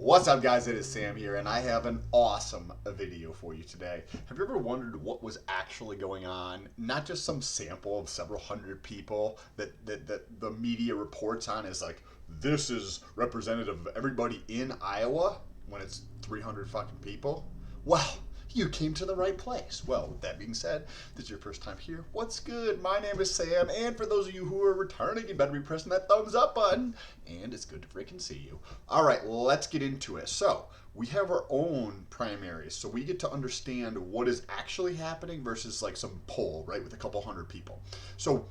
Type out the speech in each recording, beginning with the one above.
What's up, guys? It is Sam here, and I have an awesome video for you today. Have you ever wondered what was actually going on? Not just some sample of several hundred people that the media reports on as like, this is representative of everybody in Iowa when it's 300 fucking people? Well, you came to the right place. Well, with that being said, this is your first time here. What's good? My name is Sam, and for those of you who are returning, you better be pressing that thumbs up button. And it's good to freaking see you. All right, let's get into it. So, we have our own primaries, so we get to understand what is actually happening versus like some poll, right, with a couple hundred people. So,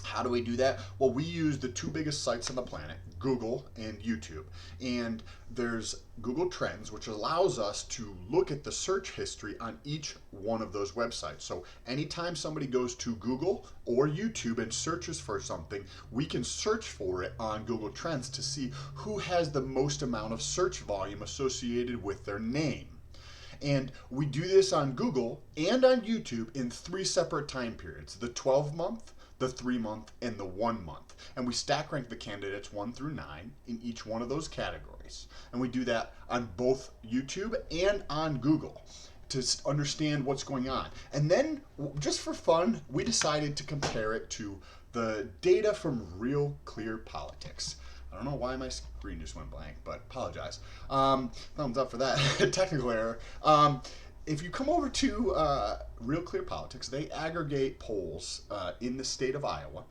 how do we do that? Well, we use the two biggest sites on the planet, Google and YouTube. And there's Google Trends, which allows us to look at the search history on each one of those websites. So anytime somebody goes to Google or YouTube and searches for something, we can search for it on Google Trends to see who has the most amount of search volume associated with their name. And we do this on Google and on YouTube in 3 separate time periods: the 12-month, the 3-month, and the 1-month. And we stack rank the candidates 1 through 9 in each one of those categories. And we do that on both YouTube and on Google to understand what's going on. And then, just for fun, we decided to compare it to the data from Real Clear Politics. I don't know why my screen just went blank, but apologize. Thumbs up for that. Technical error. If you come over to Real Clear Politics, they aggregate polls in the state of Iowa.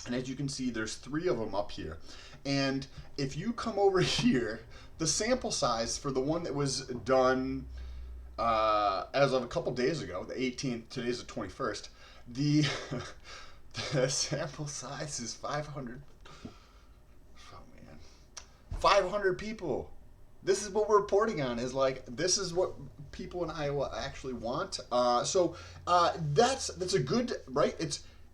And as you can see, there's 3 of them up here. And if you come over here, the sample size for the one that was done as of a couple days ago, the 18th, today's the 21st, the sample size is 500. Oh, man. 500 people. This is what we're reporting on, is like, this is what people in Iowa actually want. So that's a good, right?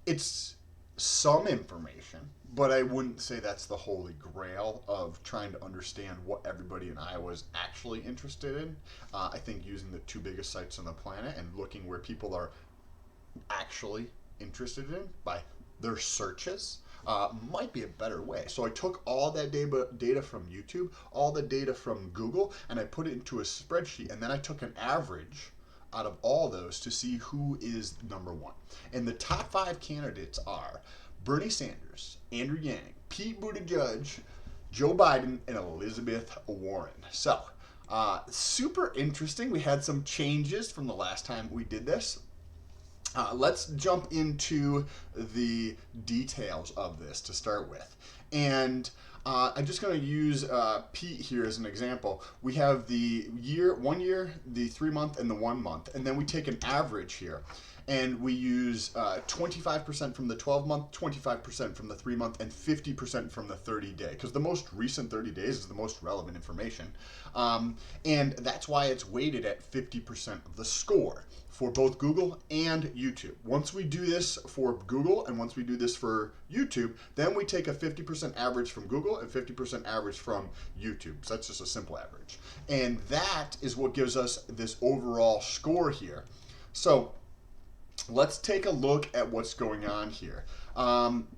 It's some information, but I wouldn't say that's the holy grail of trying to understand what everybody in Iowa is actually interested in. I think using the 2 biggest sites on the planet and looking where people are actually interested in by their searches might be a better way. So I took all that data from YouTube, all the data from Google, and I put it into a spreadsheet, and then I took an average out of all those to see who is number 1. And the top 5 candidates are Bernie Sanders, Andrew Yang, Pete Buttigieg, Joe Biden, and Elizabeth Warren. So, super interesting. We had some changes from the last time we did this. Let's jump into the details of this to start with. And I'm just going to use Pete here as an example. We have the 1 year, the 3-month, and the 1-month. And then we take an average here. And we use 25% from the 12-month, 25% from the 3-month, and 50% from the 30-day. Because the most recent 30 days is the most relevant information. And that's why it's weighted at 50% of the score for both Google and YouTube. Once we do this for Google and once we do this for YouTube, then we take a 50% average from Google and 50% average from YouTube. So that's just a simple average. And that is what gives us this overall score here. So let's take a look at what's going on here.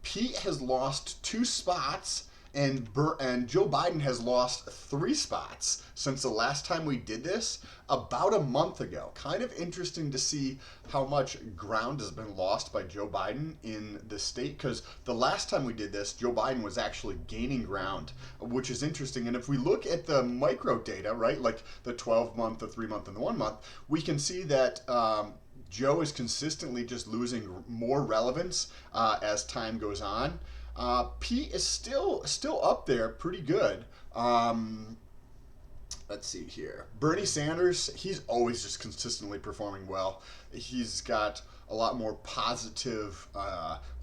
Pete has lost 2 spots, and Joe Biden has lost 3 spots since the last time we did this about a month ago. Kind of interesting to see how much ground has been lost by Joe Biden in the state, because the last time we did this, Joe Biden was actually gaining ground, which is interesting. And if we look at the micro data, right, like the 12-month, the 3-month, and the 1-month, we can see that Joe is consistently just losing more relevance as time goes on. Pete is still up there pretty good. Let's see here. Bernie Sanders, he's always just consistently performing well. He's got a lot more positive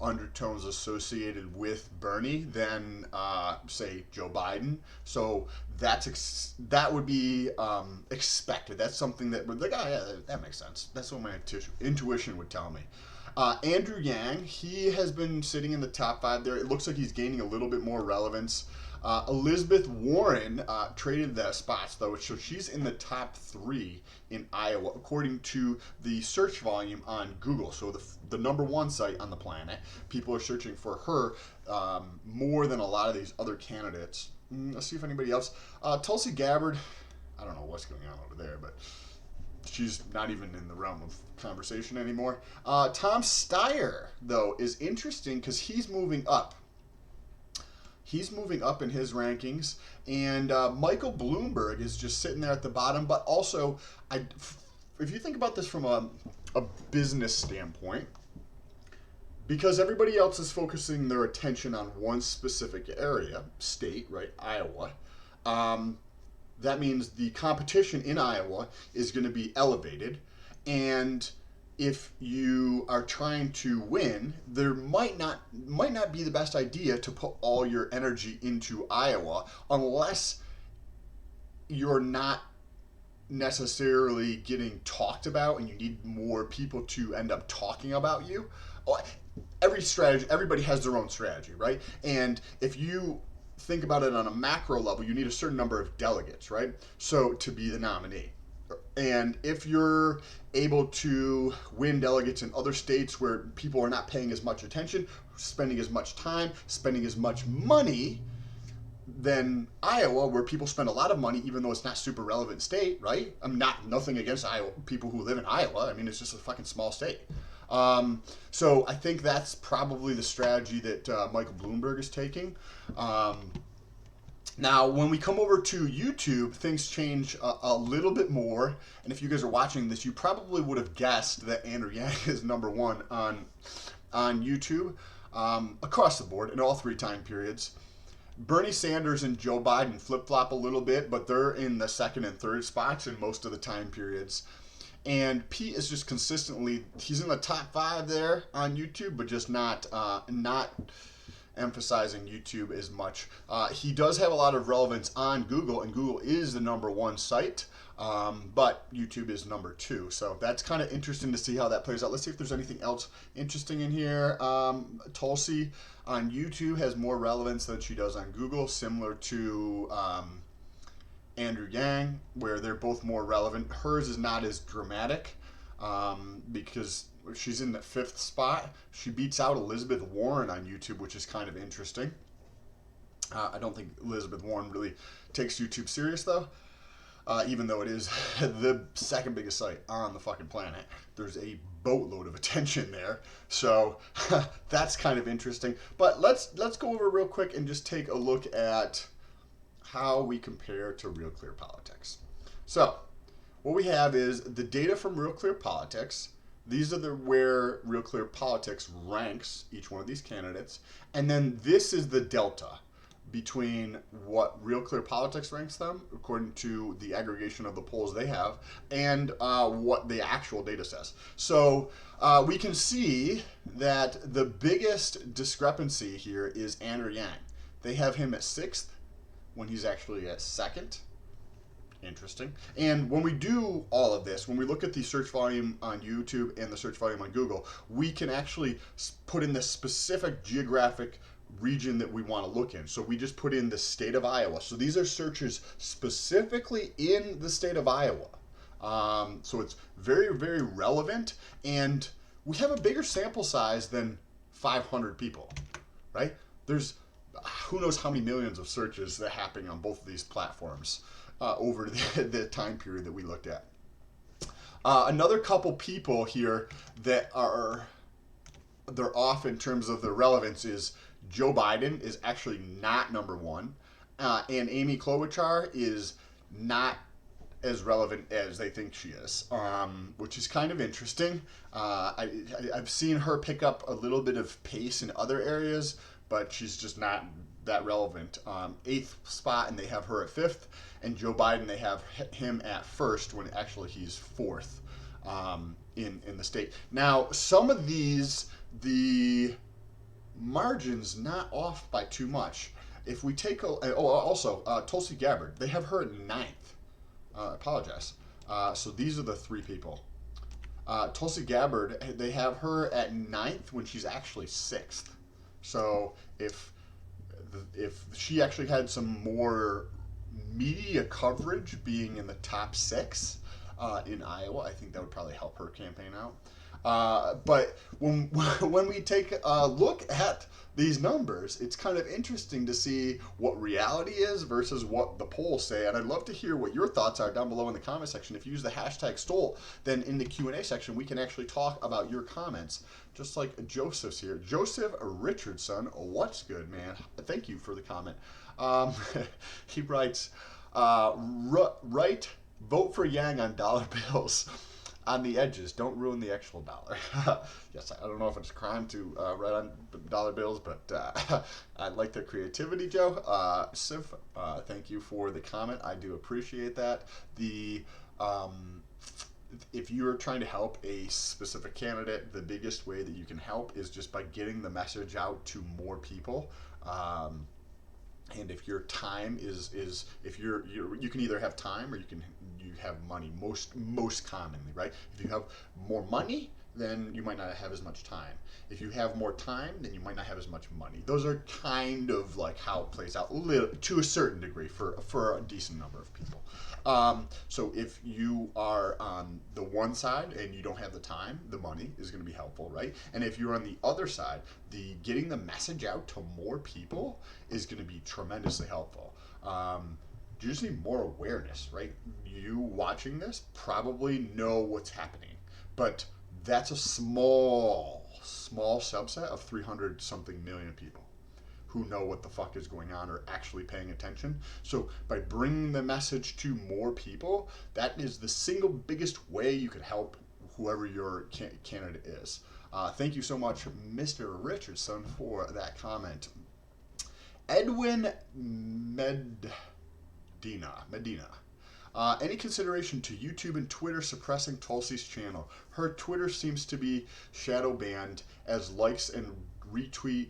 undertones associated with Bernie than, say, Joe Biden. So that would be expected. That's something that we're like, oh yeah, that makes sense. That's what my intuition would tell me. Andrew Yang, he has been sitting in the top 5 there. It looks like he's gaining a little bit more relevance. Elizabeth Warren traded the spots, though, so she's in the top 3 in Iowa, according to the search volume on Google. So the number 1 site on the planet. People are searching for her more than a lot of these other candidates. Let's see if anybody else. Tulsi Gabbard, I don't know what's going on over there, but she's not even in the realm of conversation anymore. Tom Steyer, though, is interesting because he's moving up. He's moving up in his rankings, and Michael Bloomberg is just sitting there at the bottom. But also, if you think about this from a business standpoint, because everybody else is focusing their attention on one specific area, state, right, Iowa, that means the competition in Iowa is going to be elevated, and if you are trying to win, there might not be the best idea to put all your energy into Iowa unless you're not necessarily getting talked about and you need more people to end up talking about you. Everybody has their own strategy, right? And if you think about it on a macro level, you need a certain number of delegates, right? So to be the nominee. And if you're able to win delegates in other states where people are not paying as much attention, spending as much time, spending as much money, then Iowa, where people spend a lot of money, even though it's not super relevant state, right? I'm nothing against Iowa, people who live in Iowa. I mean, it's just a fucking small state. So I think that's probably the strategy that Michael Bloomberg is taking. Now, when we come over to YouTube, things change a little bit more. And if you guys are watching this, you probably would have guessed that Andrew Yang is number 1 on YouTube across the board in all 3 time periods. Bernie Sanders and Joe Biden flip-flop a little bit, but they're in the 2nd and 3rd spots in most of the time periods. And Pete is just consistently, he's in the top 5 there on YouTube, but just not emphasizing YouTube as much. He does have a lot of relevance on Google, and Google is the number 1 site, but YouTube is number 2. So that's kind of interesting to see how that plays out. Let's see if there's anything else interesting in here. Tulsi on YouTube has more relevance than she does on Google, similar to Andrew Yang, where they're both more relevant. Hers is not as dramatic because she's in the 5th spot. She beats out Elizabeth Warren on YouTube, which is kind of interesting. I don't think Elizabeth Warren really takes YouTube serious, though, even though it is the 2nd biggest site on the fucking planet. There's a boatload of attention there, so that's kind of interesting. But let's go over real quick and just take a look at how we compare to Real Clear Politics. So what we have is the data from Real Clear Politics. These are where Real Clear Politics ranks each one of these candidates. And then this is the delta between what Real Clear Politics ranks them, according to the aggregation of the polls they have, and what the actual data says. So we can see that the biggest discrepancy here is Andrew Yang. They have him at 6th when he's actually at 2nd. Interesting. And when we do all of this, when we look at the search volume on YouTube and the search volume on Google, we can actually put in the specific geographic region that we want to look in. So we just put in the state of Iowa. So these are searches specifically in the state of Iowa. So it's very, very relevant. And we have a bigger sample size than 500 people, right? There's who knows how many millions of searches that are happening on both of these platforms over the time period that we looked at. Another couple people here that they're off in terms of their relevance is Joe Biden is actually not number 1, and Amy Klobuchar is not as relevant as they think she is, which is kind of interesting. I've seen her pick up a little bit of pace in other areas, but she's just not that relevant. 8th spot, and they have her at 5th, and Joe Biden, they have him at 1st when actually he's 4th in the state. Now, some of these, the margin's not off by too much. If we take also Tulsi Gabbard, they have her at 9th. I apologize. So these are the 3 people. Tulsi Gabbard, they have her at 9th when she's actually 6th. So if if she actually had some more media coverage, being in the top 6 in Iowa, I think that would probably help her campaign out. But when when we take a look at these numbers, it's kind of interesting to see what reality is versus what the polls say. And I'd love to hear what your thoughts are down below in the comment section. If you use the hashtag Stolt, then in the Q&A section, we can actually talk about your comments. Just like Joseph's here. Joseph Richardson, what's good, man? Thank you for the comment. He writes, right, vote for Yang on dollar bills. On the edges, don't ruin the actual dollar. Yes, I don't know if it's a crime to write on dollar bills, but I like the creativity, Joe. Sif, thank you for the comment. I do appreciate that. If you're trying to help a specific candidate, the biggest way that you can help is just by getting the message out to more people. And if your time is if you can either have time or you have money, most commonly, right? If you have more money, then you might not have as much time. If you have more time, then you might not have as much money. Those are kind of like how it plays out to a certain degree for a decent number of people. So if you are on the one side and you don't have the time, the money is going to be helpful, right? And if you're on the other side, the getting the message out to more people is going to be tremendously helpful. You just need more awareness, right? You watching this probably know what's happening, but that's a small subset of 300 something million people who know what the fuck is going on or actually paying attention. So by bringing the message to more people, that is the single biggest way you could help whoever your candidate is. Thank you so much, Mr. Richardson, for that comment. Edwin Medina. Any consideration to YouTube and Twitter suppressing Tulsi's channel? Her Twitter seems to be shadow banned as likes and retweet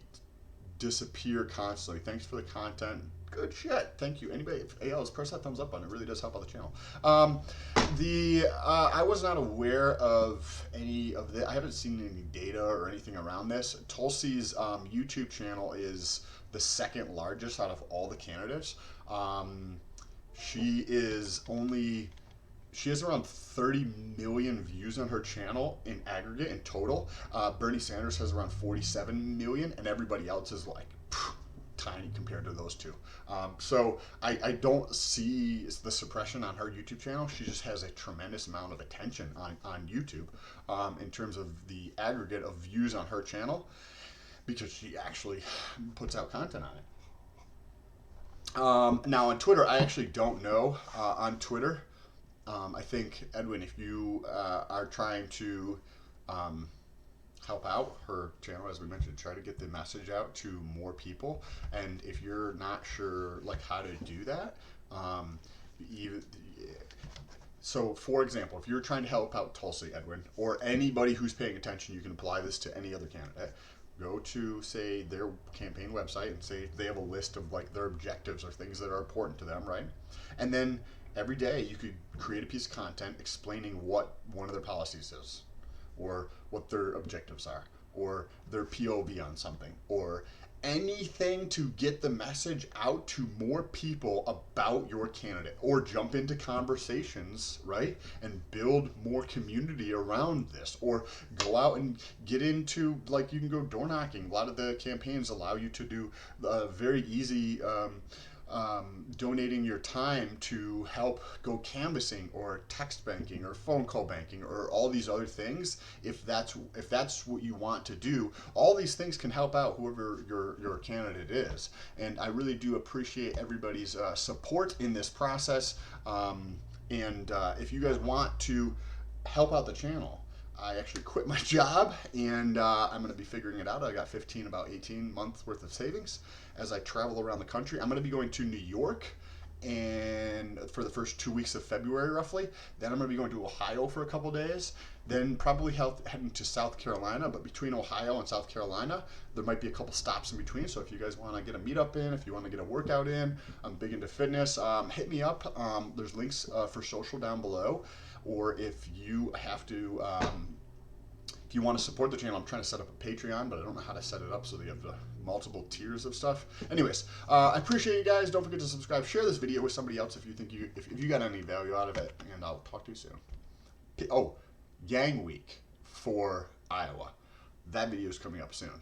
disappear constantly. Thanks for the content. Good shit. Thank you. Anybody, let's press that thumbs up button. It really does help out the channel. I was not aware of any of the. I haven't seen any data or anything around this. Tulsi's YouTube channel is the second largest out of all the candidates. She has around 30 million views on her channel in aggregate in total. Bernie Sanders has around 47 million, and everybody else is like tiny compared to those two. So I don't see the suppression on her YouTube channel. She just has a tremendous amount of attention on YouTube in terms of the aggregate of views on her channel, because she actually puts out content on it. Now on Twitter, I actually don't know. On Twitter, I think, Edwin, if you are trying to help out her channel, as we mentioned, try to get the message out to more people. And if you're not sure like how to do that, so for example, if you're trying to help out Tulsi, Edwin, or anybody who's paying attention, you can apply this to any other candidate. Go to, say, their campaign website and say they have a list of like their objectives or things that are important to them, right? And then every day you could create a piece of content explaining what one of their policies is, or what their objectives are, or their POV on something, or anything to get the message out to more people about your candidate, or jump into conversations, right? And build more community around this, or go out and get into, like, you can go door knocking. A lot of the campaigns allow you to do very easy donating your time to help go canvassing or text banking or phone call banking or all these other things. If that's what you want to do, all these things can help out whoever your candidate is. And I really do appreciate everybody's support in this process. If you guys want to help out the channel, I actually quit my job, and I'm going to be figuring it out. I got about 18 months worth of savings as I travel around the country. I'm going to be going to New York and for the first 2 weeks of February, roughly. Then I'm going to be going to Ohio for a couple days. Then probably heading to South Carolina. But between Ohio and South Carolina, there might be a couple stops in between. So if you guys want to get a meetup in, if you want to get a workout in, I'm big into fitness, hit me up. There's links for social down below. Or if you have to If you want to support the channel, I'm trying to set up a Patreon, but I don't know how to set it up so that you have the multiple tiers of stuff. Anyways, I appreciate you guys. Don't forget to subscribe. Share this video with somebody else if you think if you got any value out of it, and I'll talk to you soon. Oh, Yang Week for Iowa. That video is coming up soon.